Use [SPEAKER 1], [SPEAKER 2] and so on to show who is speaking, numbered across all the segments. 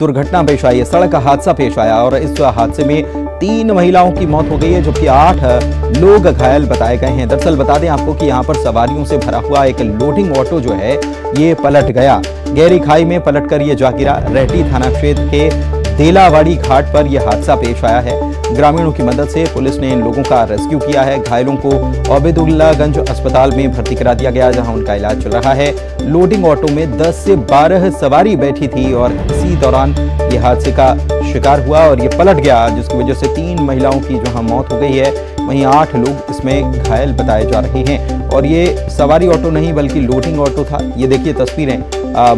[SPEAKER 1] दुर्घटना पेश आई है, सड़क हादसा पेश आया और इस हादसे में 3 महिलाओं की मौत हो गई है जबकि 8 लोग घायल बताए गए हैं। दरअसल बता दें आपको कि यहाँ पर सवारियों से भरा हुआ एक लोडिंग ऑटो जो है ये पलट गया, गहरी खाई में पलटकर ये जा गिरा। रेहटी थाना क्षेत्र के देलावाड़ी घाट पर यह हादसा पेश आया है। ग्रामीणों की मदद से पुलिस ने इन लोगों का रेस्क्यू किया है। घायलों को ओबेदुल्लागंज अस्पताल में भर्ती करा दिया गया जहां उनका इलाज चल रहा है। लोडिंग ऑटो में 10 से 12 सवारी बैठी थी और इसी दौरान यह हादसे का शिकार हुआ और ये पलट गया, जिसकी वजह से 3 महिलाओं की जहां मौत हो गई है वहीं 8 लोग इसमें घायल बताए जा रहे हैं। और ये सवारी ऑटो नहीं बल्कि लोडिंग ऑटो था। ये देखिए तस्वीरें,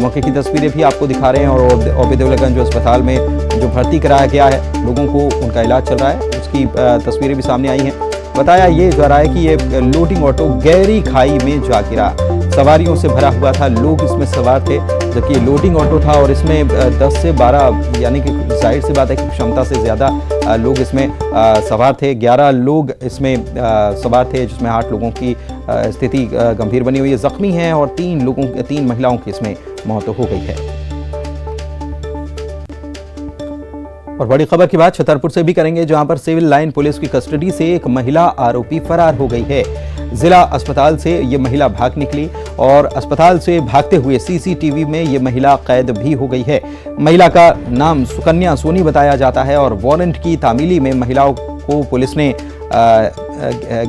[SPEAKER 1] मौके की तस्वीरें भी आपको दिखा रहे हैं और ओबेदुल्लागंज अस्पताल में जो भर्ती कराया गया है लोगों को, उनका इलाज चल रहा है, उसकी तस्वीरें भी सामने आई हैं। बताया ये जा रहा है कि ये लोडिंग ऑटो गहरी खाई में जा गिरा, सवारियों से भरा हुआ था, लोग इसमें सवार थे जबकि लोडिंग ऑटो था और इसमें 10 से 12 यानी कि जाहिर सी बात है कि क्षमता से ज़्यादा लोग इसमें सवार थे। 11 लोग इसमें सवार थे जिसमें 8 लोगों की स्थिति गंभीर बनी हुई है, जख्मी हैं और 3 महिलाओं की इसमें मौत हो गई है। और बड़ी खबर की बात छतरपुर से भी करेंगे जहां पर सिविल लाइन पुलिस की कस्टडी से एक महिला आरोपी फरार हो गई है। जिला अस्पताल से ये महिला भाग निकली और अस्पताल से भागते हुए सीसीटीवी में ये महिला कैद भी हो गई है। महिला का नाम सुकन्या सोनी बताया जाता है और वारंट की तामीली में महिलाओं को पुलिस ने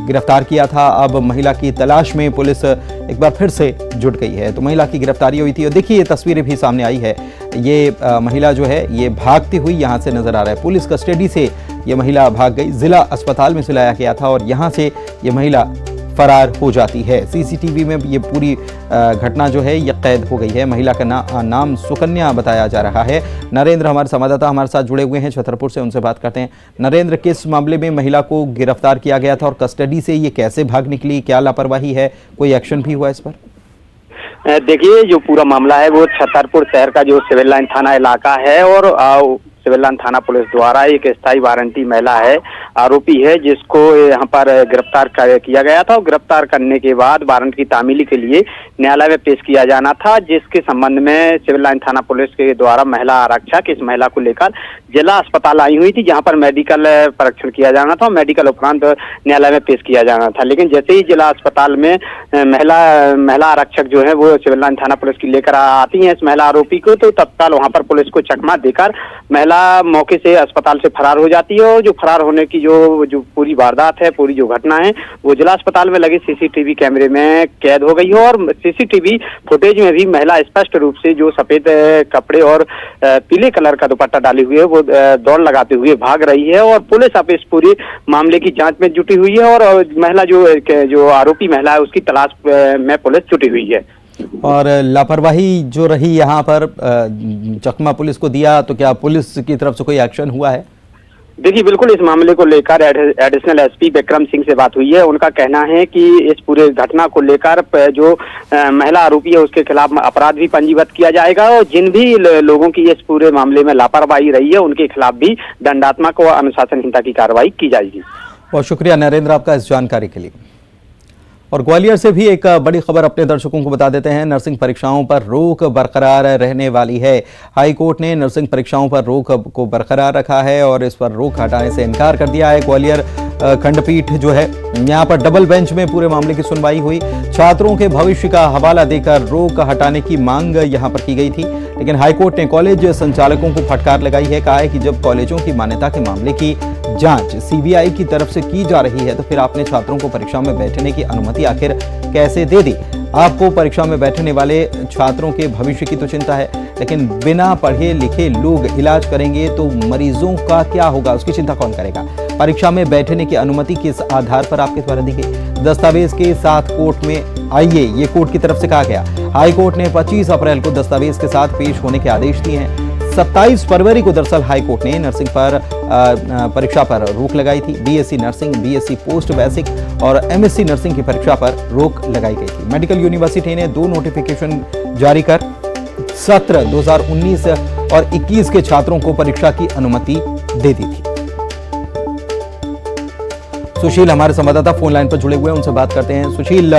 [SPEAKER 1] गिरफ्तार किया था। अब महिला की तलाश में पुलिस एक बार फिर से जुट गई है। तो महिला की गिरफ्तारी हुई थी और देखिए ये तस्वीरें भी सामने आई है। ये महिला जो है ये भागती हुई यहाँ से नजर आ रहा है। पुलिस कस्टडी से ये महिला भाग गई, जिला अस्पताल में से लाया गया था और यहाँ से ये महिला फरार हो जाती है। सीसीटीवी में ये पूरी घटना जो है ये कैद हो गई है। महिला का नाम सुकन्या बताया जा रहा है। नरेंद्र हमारे संवाददाता हमारे साथ जुड़े हुए हैं छतरपुर से, उनसे बात करते हैं। नरेंद्र, किस मामले में महिला को गिरफ्तार किया गया था और कस्टडी से ये कैसे भाग निकली, क्या लापरवाही है, कोई एक्शन भी हुआ इस पर?
[SPEAKER 2] देखिए, जो पूरा मामला है वो छतरपुर शहर का जो सिविल लाइन थाना इलाका है और सिविल लाइन थाना पुलिस द्वारा एक स्थायी वारंटी महिला है, आरोपी है, जिसको यहाँ पर गिरफ्तार किया गया था और गिरफ्तार करने के बाद वारंट की तामीली के लिए न्यायालय में पेश किया जाना था, जिसके संबंध में सिविल लाइन थाना पुलिस के द्वारा महिला आरक्षक इस महिला को लेकर जिला अस्पताल आई हुई थी जहाँ पर मेडिकल परीक्षण किया जाना था और मेडिकल उपरांत न्यायालय में पेश किया जाना था। लेकिन जैसे ही जिला अस्पताल में महिला आरक्षक जो है वो सिविल लाइन थाना पुलिस की लेकर आती है इस महिला आरोपी को, तो तत्काल वहाँ पर पुलिस को चकमा देकर महिला मौके से अस्पताल से फरार हो जाती है और जो फरार होने की जो पूरी वारदात है, पूरी जो घटना है वो जिला अस्पताल में लगे सीसीटीवी कैमरे में कैद हो गई है और सीसीटीवी फुटेज में भी महिला स्पष्ट रूप से जो सफेद कपड़े और पीले कलर का दुपट्टा डाली हुई है वो दौड़ लगाते हुए भाग रही है और पुलिस अब इस पूरे मामले की जांच में जुटी हुई है और महिला जो आरोपी महिला है उसकी तलाश में पुलिस जुटी हुई है।
[SPEAKER 1] और लापरवाही जो रही यहाँ पर चकमा पुलिस को दिया, तो क्या पुलिस की तरफ से कोई एक्शन हुआ है?
[SPEAKER 2] देखिए, बिल्कुल इस मामले को लेकर एडिशनल एसपी विक्रम सिंह से बात हुई है। उनका कहना है कि इस पूरे घटना को लेकर जो महिला आरोपी है उसके खिलाफ अपराध भी पंजीबद्ध किया जाएगा और जिन भी लोगों की इस पूरे मामले में लापरवाही रही है उनके खिलाफ भी दंडात्मक व अनुशासनहीनता की कार्रवाई की जाएगी।
[SPEAKER 1] बहुत शुक्रिया नरेंद्र आपका इस जानकारी के लिए। और ग्वालियर से भी एक बड़ी खबर अपने दर्शकों को बता देते हैं। नर्सिंग परीक्षाओं पर रोक बरकरार रहने वाली है। हाई कोर्ट ने नर्सिंग परीक्षाओं पर रोक को बरकरार रखा है और इस पर रोक हटाने से इनकार कर दिया है। ग्वालियर खंडपीठ जो है यहाँ पर डबल बेंच में पूरे मामले की सुनवाई हुई। छात्रों के भविष्य का हवाला देकर रोक हटाने की मांग यहाँ पर की गई थी, लेकिन हाईकोर्ट ने कॉलेज संचालकों को फटकार लगाई है। कहा है कि जब कॉलेजों की मान्यता के मामले की जांच सीबीआई की तरफ से की जा रही है तो फिर आपने छात्रों को परीक्षा में बैठने की अनुमति आखिर कैसे दे दी? आपको परीक्षा में बैठने वाले छात्रों के भविष्य की तो चिंता है, लेकिन बिना पढ़े लिखे लोग इलाज करेंगे तो मरीजों का क्या होगा, उसकी चिंता कौन करेगा? परीक्षा में बैठने की अनुमति किस आधार पर आपके द्वारा दी गई? दस्तावेज के साथ कोर्ट में आइए, ये कोर्ट की तरफ से कहा गया। हाई कोर्ट ने 25 अप्रैल को दस्तावेज के साथ पेश होने के आदेश दिए हैं। 27 फरवरी को दरअसल हाई कोर्ट ने नर्सिंग पर परीक्षा पर रोक लगाई थी। BSc nursing, BSc post basic और एमएससी नर्सिंग की परीक्षा पर रोक लगाई गई थी। मेडिकल यूनिवर्सिटी ने 2 नोटिफिकेशन जारी कर सत्र 2019 और 21 के छात्रों को परीक्षा की अनुमति दे दी थी। सुशील हमारे संवाददाता फोन लाइन पर जुड़े हुए हैं, उनसे बात करते हैं। सुशील,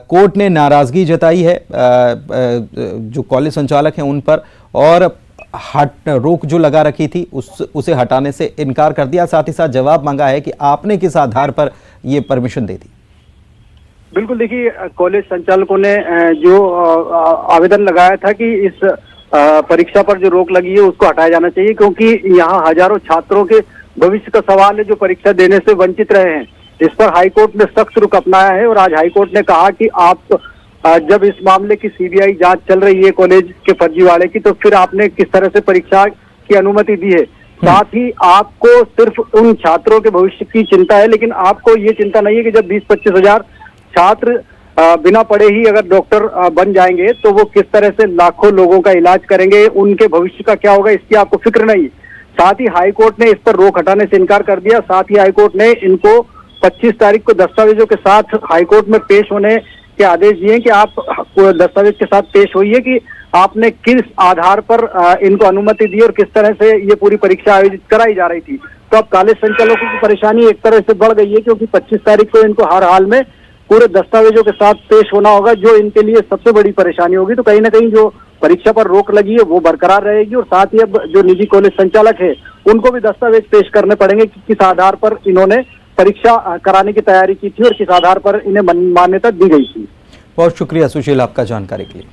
[SPEAKER 1] कोर्ट ने नाराजगी जताई है जो कॉलेज संचालक हैं उन पर, और हट रोक जो लगा रखी थी उसे हटाने से इनकार कर दिया, साथ ही साथ जवाब मांगा है कि आपने किस आधार पर ये परमिशन दे दी।
[SPEAKER 3] बिल्कुल, देखिए कॉलेज संचालकों ने जो आवेदन लगाया था कि इस परीक्षा पर जो रोक लगी है उसको हटाया जाना चाहिए, क्योंकि यहाँ हजारों छात्रों के भविष्य का सवाल है जो परीक्षा देने से वंचित रहे हैं। इस पर हाईकोर्ट ने सख्त रुख अपनाया है और आज हाईकोर्ट ने कहा कि आप जब इस मामले की सीबीआई जांच चल रही है कॉलेज के फर्जीवाड़े की, तो फिर आपने किस तरह से परीक्षा की अनुमति दी है। साथ ही आपको सिर्फ उन छात्रों के भविष्य की चिंता है, लेकिन आपको ये चिंता नहीं है कि जब 20-25 हजार छात्र बिना पढ़े ही अगर डॉक्टर बन जाएंगे तो वो किस तरह से लाखों लोगों का इलाज करेंगे, उनके भविष्य का क्या होगा, इसकी आपको फिक्र नहीं। साथ ही हाईकोर्ट ने इस पर रोक हटाने से इनकार कर दिया। साथ ही हाईकोर्ट ने इनको 25 तारीख को दस्तावेजों के साथ हाईकोर्ट में पेश होने के आदेश दिए कि आप दस्तावेज के साथ पेश होइए कि आपने किस आधार पर इनको अनुमति दी और किस तरह से ये पूरी परीक्षा आयोजित कराई जा रही थी। तो अब कॉलेज संचालकों की परेशानी एक तरह से बढ़ गई है, क्योंकि 25 तारीख को इनको हर हाल में पूरे दस्तावेजों के साथ पेश होना होगा, जो इनके लिए सबसे बड़ी परेशानी होगी। तो कहीं ना कहीं जो परीक्षा पर रोक लगी है वो बरकरार रहेगी और साथ ही अब जो निजी कॉलेज संचालक है उनको भी दस्तावेज पेश करने पड़ेंगे कि किस आधार पर इन्होंने परीक्षा कराने की तैयारी की थी और किस आधार पर इन्हें मान्यता दी गई थी।
[SPEAKER 1] बहुत शुक्रिया सुशील आपका जानकारी के लिए।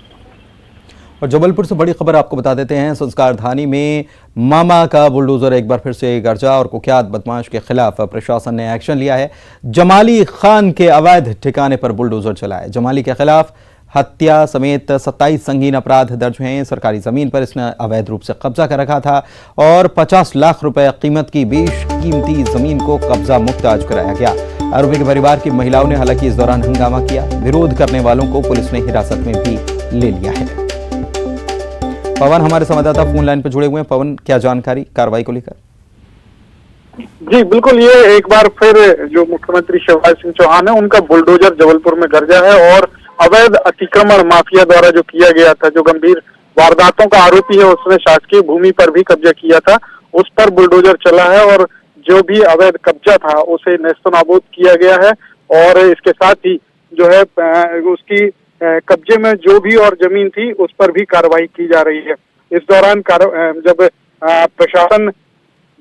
[SPEAKER 1] और जबलपुर से बड़ी खबर आपको बता देते हैं, संस्कारधानी में मामा का बुलडोजर एक बार फिर से गरजा और कुख्यात बदमाश के खिलाफ प्रशासन ने एक्शन लिया है। जमाली खान के अवैध ठिकाने पर बुलडोजर चला है। जमाली के खिलाफ हत्या समेत 27 संगीन अपराध दर्ज हैं। सरकारी जमीन पर इसने अवैध रूप से कब्जा कर रखा था और 50 लाख रुपए कीमत की बेशकीमती जमीन को कब्जा मुक्त आज कराया गया। आरोपी के परिवार की महिलाओं ने हालांकि इस दौरान हंगामा किया। विरोध करने वालों को पुलिस ने हिरासत में भी ले लिया है। पवन हमारे संवाददाता फोन लाइन पर जुड़े हुए हैं। पवन, क्या जानकारी कार्रवाई को लेकर?
[SPEAKER 4] जी बिल्कुल, ये एक बार फिर जो मुख्यमंत्री शिवराज सिंह चौहान है उनका बुलडोजर जबलपुर में गरजा है और अवैध अतिक्रमण माफिया द्वारा जो किया गया था, जो गंभीर वारदातों का आरोपी है उसने शासकीय भूमि पर भी कब्जा किया था, उस पर बुलडोजर चला है और जो भी अवैध कब्जा था उसे नेस्तनाबूद किया गया है। और इसके साथ ही जो है उसकी कब्जे में जो भी और जमीन थी उस पर भी कार्रवाई की जा रही है। इस दौरान जब प्रशासन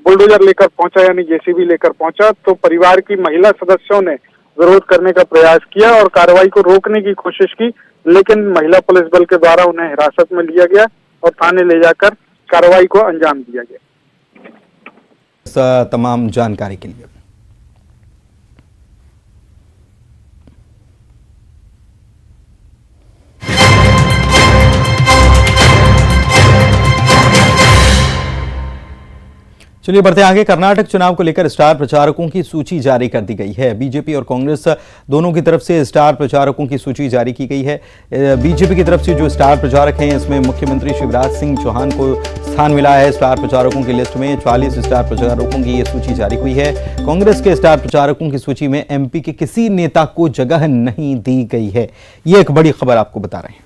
[SPEAKER 4] बुलडोजर लेकर पहुंचा, यानी जेसीबी लेकर पहुंचा, तो परिवार की महिला सदस्यों ने विरोध करने का प्रयास किया और कार्रवाई को रोकने की कोशिश की, लेकिन महिला पुलिस बल के द्वारा उन्हें हिरासत में लिया गया और थाने ले जाकर कार्रवाई को अंजाम दिया गया।
[SPEAKER 1] इस तमाम जानकारी के लिए चलिए बढ़ते आगे। कर्नाटक चुनाव को लेकर स्टार प्रचारकों की सूची जारी कर दी गई है। बीजेपी और कांग्रेस दोनों की तरफ से स्टार प्रचारकों की सूची जारी की गई है। बीजेपी की तरफ से जो स्टार प्रचारक हैं इसमें मुख्यमंत्री शिवराज सिंह चौहान को स्थान मिला है। स्टार प्रचारकों की लिस्ट में 40 स्टार प्रचारकों की ये सूची जारी हुई है। कांग्रेस के स्टार प्रचारकों की सूची में एमपी के किसी नेता को जगह नहीं दी गई है। ये एक बड़ी खबर आपको बता रहे हैं।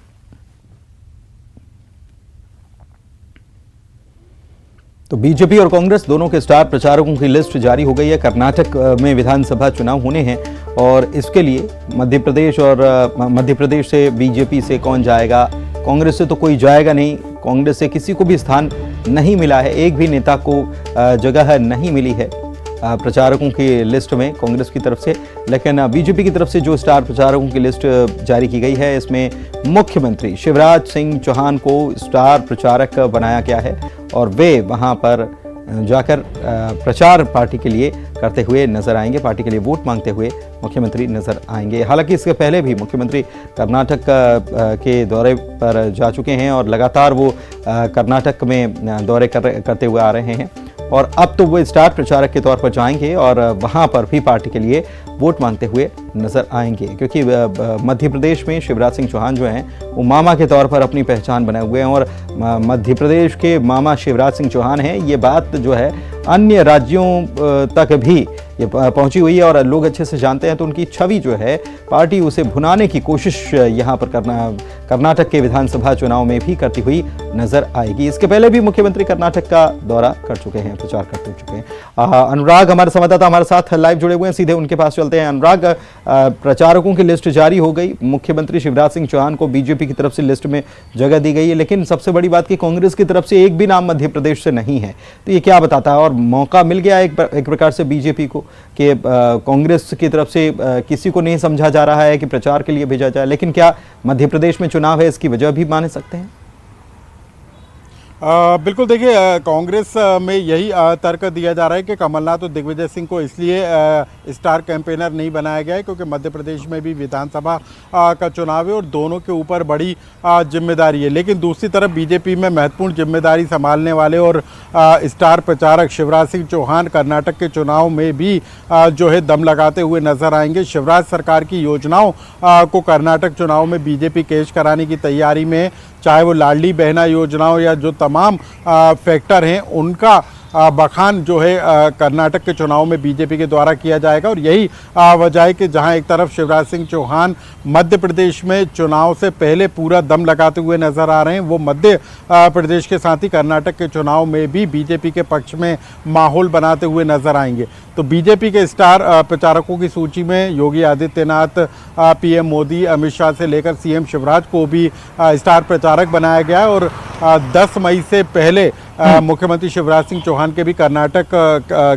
[SPEAKER 1] तो बीजेपी और कांग्रेस दोनों के स्टार प्रचारकों की लिस्ट जारी हो गई है। कर्नाटक में विधानसभा चुनाव होने हैं और इसके लिए मध्य प्रदेश से बीजेपी से कौन जाएगा, कांग्रेस से तो कोई जाएगा नहीं। कांग्रेस से किसी को भी स्थान नहीं मिला है, एक भी नेता को जगह नहीं मिली है प्रचारकों की लिस्ट में कांग्रेस की तरफ से। लेकिन बीजेपी की तरफ से जो स्टार प्रचारकों की लिस्ट जारी की गई है इसमें मुख्यमंत्री शिवराज सिंह चौहान को स्टार प्रचारक बनाया गया है और वे वहां पर जाकर प्रचार पार्टी के लिए करते हुए नजर आएंगे। पार्टी के लिए वोट मांगते हुए मुख्यमंत्री नजर आएंगे। हालांकि इसके पहले भी मुख्यमंत्री कर्नाटक के दौरे पर जा चुके हैं और लगातार वो कर्नाटक में दौरे करते हुए आ रहे हैं और अब तो वो स्टार प्रचारक के तौर पर जाएंगे और वहां पर भी पार्टी के लिए वोट मांगते हुए नजर आएंगे, क्योंकि मध्य प्रदेश में शिवराज सिंह चौहान जो हैं वो मामा के तौर पर अपनी पहचान बनाए हुए हैं और मध्य प्रदेश के मामा शिवराज सिंह चौहान हैं। ये बात जो है अन्य राज्यों तक भी ये पहुंची हुई है और लोग अच्छे से जानते हैं। तो उनकी छवि जो है पार्टी उसे भुनाने की कोशिश यहाँ पर कर्नाटक के विधानसभा चुनाव में भी करती हुई नजर आएगी। इसके पहले भी मुख्यमंत्री कर्नाटक का दौरा कर चुके हैं, प्रचार कर चुके हैं। अनुराग हमारे संवाददाता हमारे साथ लाइव जुड़े हुए हैं, सीधे उनके पास चलते हैं। अनुराग, प्रचारकों की लिस्ट जारी हो गई, मुख्यमंत्री शिवराज सिंह चौहान को बीजेपी की तरफ से लिस्ट में जगह दी गई है, लेकिन सबसे बड़ी बड़ी बात कि कांग्रेस की तरफ से एक भी नाम मध्य प्रदेश से नहीं है, तो ये क्या बताता है? और मौका मिल गया एक प्रकार से बीजेपी को कि कांग्रेस की तरफ से किसी को नहीं समझा जा रहा है कि प्रचार के लिए भेजा जाए, लेकिन क्या मध्य प्रदेश में चुनाव है इसकी वजह भी मान सकते हैं?
[SPEAKER 5] बिल्कुल, देखिए कांग्रेस में यही तर्क दिया जा रहा है कि कमलनाथ और दिग्विजय सिंह को इसलिए स्टार कैंपेनर नहीं बनाया गया है क्योंकि मध्य प्रदेश में भी विधानसभा का चुनाव है और दोनों के ऊपर बड़ी जिम्मेदारी है। लेकिन दूसरी तरफ बीजेपी में महत्वपूर्ण जिम्मेदारी संभालने वाले और स्टार प्रचारक शिवराज सिंह चौहान कर्नाटक के चुनाव में भी जो है दम लगाते हुए नजर आएंगे। शिवराज सरकार की योजनाओं को कर्नाटक चुनाव में बीजेपी पेश कराने की तैयारी में, चाहे वो लाडली बहना योजनाओं या जो तमाम फैक्टर हैं उनका बखान जो है कर्नाटक के चुनाव में बीजेपी के द्वारा किया जाएगा। और यही वजह है कि जहां एक तरफ शिवराज सिंह चौहान मध्य प्रदेश में चुनाव से पहले पूरा दम लगाते हुए नजर आ रहे हैं, वो मध्य प्रदेश के साथ ही कर्नाटक के चुनाव में भी बीजेपी के पक्ष में माहौल बनाते हुए नजर आएंगे। तो बीजेपी के स्टार प्रचारकों की सूची में योगी आदित्यनाथ, पीएम मोदी, अमित शाह से लेकर सीएम शिवराज को भी स्टार प्रचारक बनाया गया है। और 10 मई से पहले मुख्यमंत्री शिवराज सिंह चौहान के भी कर्नाटक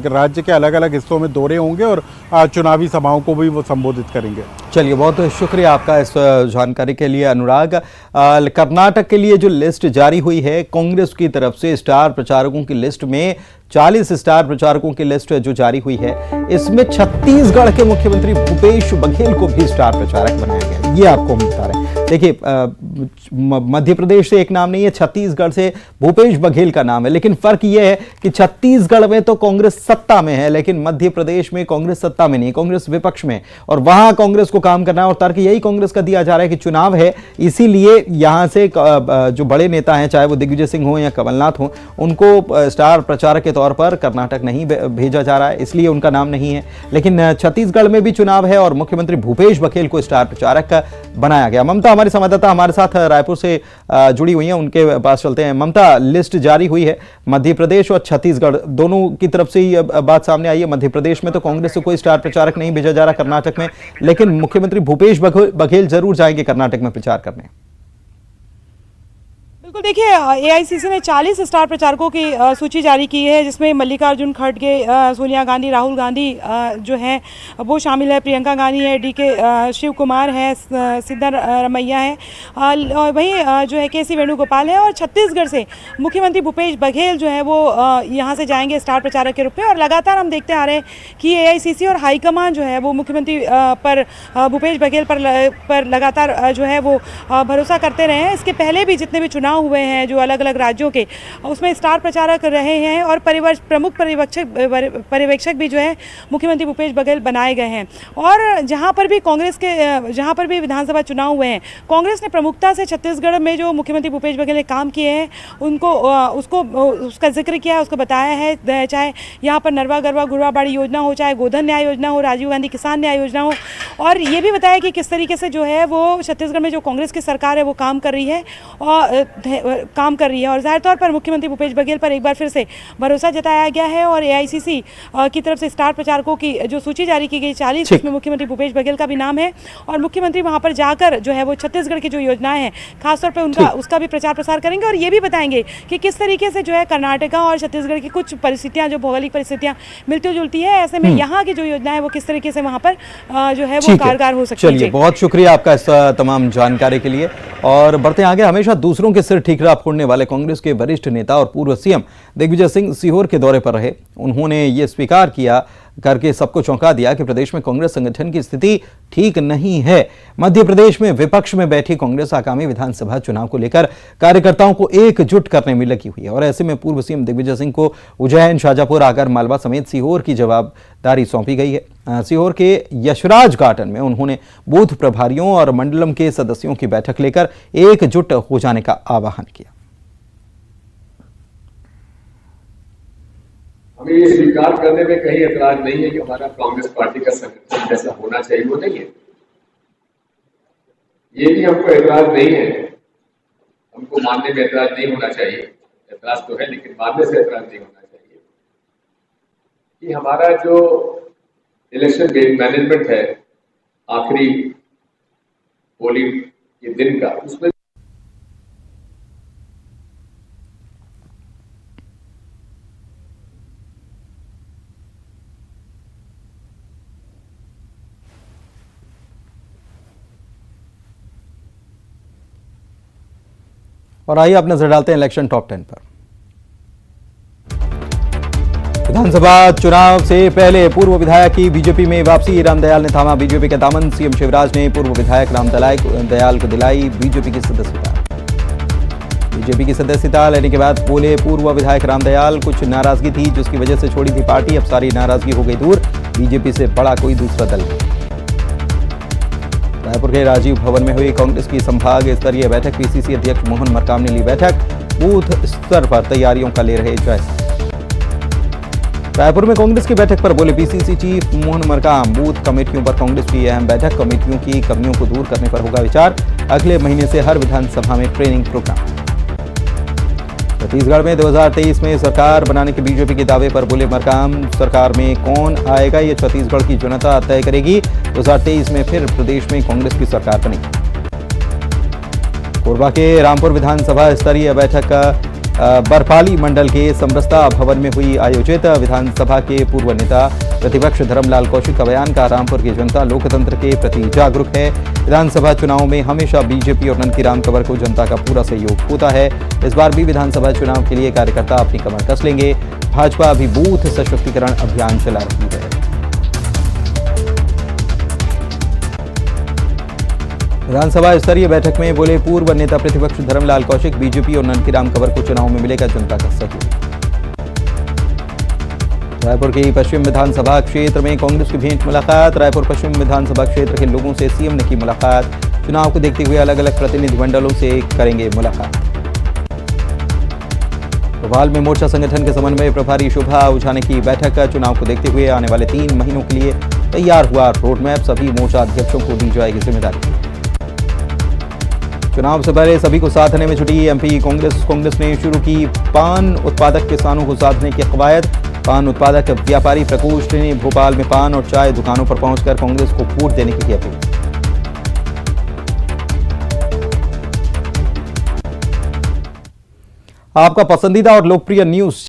[SPEAKER 5] राज्य के अलग अलग हिस्सों में दौरे होंगे और चुनावी सभाओं को भी वो संबोधित करेंगे।
[SPEAKER 1] चलिए, बहुत शुक्रिया आपका इस जानकारी के लिए अनुराग। कर्नाटक के लिए जो लिस्ट जारी हुई है कांग्रेस की तरफ से, स्टार प्रचारकों की लिस्ट में 40 स्टार प्रचारकों की लिस्ट जो जारी हुई है, इसमें छत्तीसगढ़ के मुख्यमंत्री भूपेश बघेल को भी स्टार प्रचारक बनाया गया। ये आपको हम बता रहे हैं। देखिए, मध्य प्रदेश से एक नाम नहीं है, छत्तीसगढ़ से भूपेश बघेल का नाम है। लेकिन फर्क यह है कि छत्तीसगढ़ में तो कांग्रेस सत्ता में है, लेकिन मध्य प्रदेश में कांग्रेस सत्ता में नहीं, कांग्रेस विपक्ष में, और वहां कांग्रेस को काम करना है। और तर्क यही कांग्रेस का दिया जा रहा है कि चुनाव है, इसीलिए यहां से जो बड़े नेता हैं, चाहे वो दिग्विजय सिंह हो या कमलनाथ हो, उनको स्टार प्रचारक के तौर पर कर्नाटक नहीं भेजा जा रहा है, इसलिए उनका नाम नहीं है। लेकिन छत्तीसगढ़ में भी चुनाव है और मुख्यमंत्री भूपेश बघेल को स्टार प्रचारक बनाया गया। ममता हमारी संवाददाता हमारे साथ रायपुर से जुड़ी हुई हैं, उनके पास चलते हैं। ममता, लिस्ट जारी हुई है, मध्य प्रदेश और छत्तीसगढ़ दोनों की तरफ से ही बात सामने आई है। मध्य प्रदेश में तो कांग्रेस से कोई स्टार प्रचारक नहीं भेजा जा रहा कर्नाटक में, लेकिन मुख्यमंत्री भूपेश बघेल जरूर जाएंगे कर्नाटक में प्रचार करने।
[SPEAKER 6] बिल्कुल, देखिए एआईसीसी ने 40 स्टार प्रचारकों की सूची जारी की है, जिसमें मल्लिकार्जुन खड़गे, सोनिया गांधी, राहुल गांधी जो हैं वो शामिल है, प्रियंका गांधी है, डीके शिव कुमार है, सिद्धारमैया है, वहीं जो है केसी वेणुगोपाल है। और छत्तीसगढ़ से मुख्यमंत्री भूपेश बघेल जो है वो यहाँ से जाएंगे स्टार प्रचारक के रूप में। और लगातार हम देखते आ रहे हैं कि एआईसीसी और हाईकमान जो है वो मुख्यमंत्री पर भूपेश बघेल पर लगातार जो है वो भरोसा करते रहे हैं। इसके पहले भी जितने भी चुनाव हुए हैं जो अलग अलग राज्यों के, उसमें स्टार प्रचारक रहे हैं और प्रमुख पर्यवेक्षक भी जो है मुख्यमंत्री भूपेश बघेल बनाए गए हैं। और जहां पर भी कांग्रेस के जहां पर भी विधानसभा चुनाव हुए हैं, कांग्रेस ने प्रमुखता से छत्तीसगढ़ में जो मुख्यमंत्री भूपेश बघेल ने काम किए हैं उनको उसका जिक्र किया है, उसको बताया है। चाहे यहाँ पर नरवा गरवा गुरवाबाड़ी योजना हो, चाहे गोधन न्याय योजना हो, राजीव गांधी किसान न्याय योजना हो, और ये भी बताया कि किस तरीके से जो है वो छत्तीसगढ़ में जो कांग्रेस की सरकार है वो काम कर रही है और जाहिर तौर पर मुख्यमंत्री भूपेश बघेल पर एक बार फिर से भरोसा जताया गया है। और एआईसीसी की तरफ से स्टार प्रचारकों की जो सूची जारी की गई 40, इसमें मुख्यमंत्री भूपेश बघेल का भी नाम है। और मुख्यमंत्री वहां पर जाकर जो है वो छत्तीसगढ़ की जो योजनाएं हैं खासतौर पर उसका भी प्रचार प्रसार करेंगे और ये भी बताएंगे कि किस तरीके से जो है कर्नाटका और छत्तीसगढ़ की कुछ परिस्थितियां, जो भौगोलिक परिस्थितियां मिलती जुलती है, ऐसे में यहाँ की जो योजना है वो किस तरीके से वहां पर जो है वो कारगर हो सकती है।
[SPEAKER 1] चलिए, बहुत शुक्रिया आपका इस तमाम जानकारी के लिए। और बढ़ते आगे, हमेशा दूसरों के सिर ठीकरा फोड़ने वाले कांग्रेस के वरिष्ठ नेता और पूर्व सीएम दिग्विजय सिंह सीहोर के दौरे पर रहे। उन्होंने ये स्वीकार किया करके सबको चौंका दिया कि प्रदेश में कांग्रेस संगठन की स्थिति ठीक नहीं है। मध्य प्रदेश में विपक्ष में बैठी कांग्रेस आगामी विधानसभा चुनाव को लेकर कार्यकर्ताओं को एकजुट करने में लगी हुई है और ऐसे में पूर्व सीएम दिग्विजय सिंह को उज्जैन, शाजापुर, आगर मालवा समेत सीहोर की जवाबदारी सौंपी गई है। सीहोर के यशराज गार्डन में उन्होंने बूथ प्रभारियों और मंडलम के सदस्यों की बैठक लेकर एकजुट हो जाने का आह्वान किया।
[SPEAKER 7] हमें ये स्वीकार करने में कहीं ऐतराज नहीं है कि हमारा कांग्रेस पार्टी का संगठन जैसा होना चाहिए वो नहीं है। ये भी हमको ऐतराज नहीं है, हमको मानने में ऐतराज नहीं होना चाहिए। ऐतराज तो है लेकिन मानने से ऐतराज नहीं होना चाहिए कि हमारा जो इलेक्शन मैनेजमेंट है आखिरी पोलिंग के दिन का, उसमें
[SPEAKER 1] और आइए अब नजर डालते हैं इलेक्शन टॉप 10 पर। विधानसभा चुनाव से पहले पूर्व विधायक की बीजेपी में वापसी, रामदयाल ने थामा बीजेपी का दामन। सीएम शिवराज ने पूर्व विधायक रामदयाल को दिलाई बीजेपी की सदस्यता। बीजेपी की सदस्यता लेने के बाद बोले पूर्व विधायक रामदयाल, कुछ नाराजगी थी जिसकी वजह से छोड़ी थी पार्टी, अब सारी नाराजगी हो गई दूर, बीजेपी से बड़ा कोई दूसरा दल नहीं। रायपुर के राजीव भवन में हुई कांग्रेस की संभाग स्तरीय बैठक, पीसीसी अध्यक्ष मोहन मरकाम ने ली बैठक, बूथ स्तर पर तैयारियों का ले रहे जायजा। रायपुर में कांग्रेस की बैठक पर बोले PCC chief Mohan Markam, booth कमेटियों पर कांग्रेस की अहम बैठक, कमेटियों की कमियों को दूर करने पर होगा विचार, अगले महीने से हर विधानसभा में ट्रेनिंग प्रोग्राम। छत्तीसगढ़ में 2023 में सरकार बनाने के बीजेपी के दावे पर बोले मरकाम, सरकार में कौन आएगा ये छत्तीसगढ़ की जनता तय करेगी, 2023 में फिर प्रदेश में कांग्रेस की सरकार बनेगी। कोरबा के रामपुर विधानसभा स्तरीय बैठक बरपाली मंडल के समरसता भवन में हुई आयोजित, विधानसभा के पूर्व नेता प्रतिपक्ष धर्मलाल कौशिक का बयान, का रामपुर की जनता लोकतंत्र के प्रति जागरूक है, विधानसभा चुनाव में हमेशा बीजेपी और नंदकीराम कंवर को जनता का पूरा सहयोग होता है, इस बार भी विधानसभा चुनाव के लिए कार्यकर्ता अपनी कमर कस लेंगे, भाजपा अभी बूथ सशक्तिकरण अभियान चला रही है। विधानसभा स्तरीय बैठक में बोले पूर्व नेता प्रतिपक्ष धर्मलाल कौशिक, बीजेपी और नंदकीराम कंवर को चुनाव में मिलेगा जनता का सहयोग। रायपुर की पश्चिम विधानसभा क्षेत्र में कांग्रेस की भेंट मुलाकात, रायपुर पश्चिम विधानसभा क्षेत्र के लोगों से सीएम ने की मुलाकात, चुनाव को देखते हुए अलग अलग प्रतिनिधिमंडलों से करेंगे मुलाकात। भोपाल में मोर्चा संगठन के समन्वय प्रभारी शोभा उजाने की बैठक, चुनाव को देखते हुए आने वाले 3 महीनों के लिए तैयार हुआ रोडमैप, सभी मोर्चा अध्यक्षों को दी जाएगी जिम्मेदारी। चुनाव से पहले सभी को साधने में जुटी एमपी कांग्रेस ने शुरू की पान उत्पादक किसानों को साधने की कवायद, पान उत्पादक व्यापारी प्रकोष्ठ ने भोपाल में पान और चाय दुकानों पर पहुंचकर कांग्रेस को वोट देने की अपील। आपका पसंदीदा और लोकप्रिय न्यूज